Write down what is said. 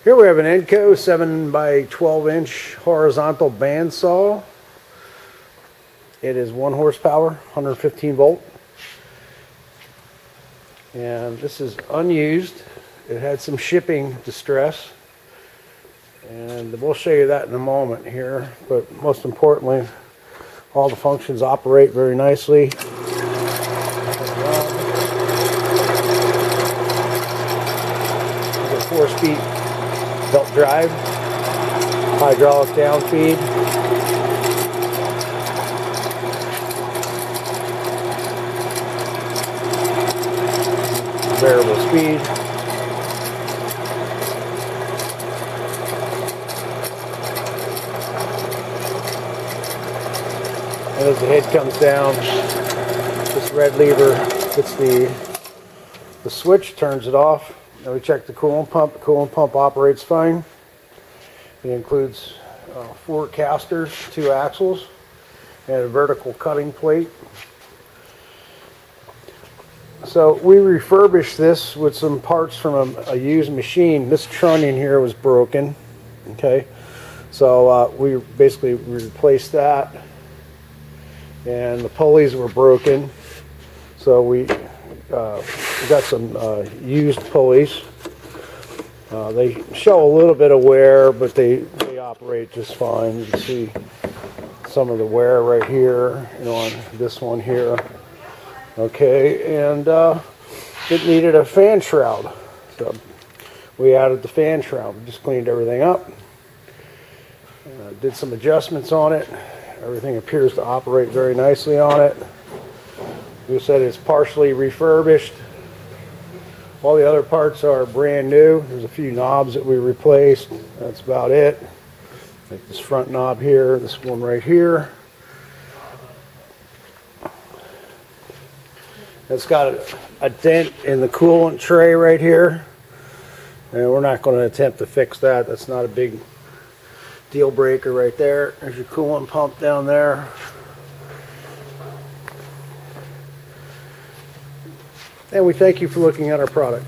Here we have an ENCO 7 by 12 inch horizontal bandsaw. It is 1 horsepower, 115 volt. And this is unused. It had some shipping distress. And we'll show you that in a moment here. But most importantly, all the functions operate very nicely. 4-speed belt drive, hydraulic down feed, variable speed, and as the head comes down, this red lever hits the switch, turns it off. Now we check the coolant pump. The coolant pump operates fine. It includes 4 casters, 2 axles, and a vertical cutting plate. So we refurbished this with some parts from a used machine. This trunnion here was broken. Okay, so we basically replaced that, and the pulleys were broken. So we got some used pulleys. They show a little bit of wear, but they operate just fine. You can see some of the wear right here, on this one here. Okay, and it needed a fan shroud, so we added the fan shroud. We just cleaned everything up, did some adjustments on it. Everything appears to operate very nicely on it. We said it's partially refurbished. All the other parts are brand new. There's a few knobs that we replaced. That's about it. Like this front knob here, this one right here. It's got a dent in the coolant tray right here. And we're not going to attempt to fix that. That's not a big deal breaker right there. There's your coolant pump down there. And we thank you for looking at our product.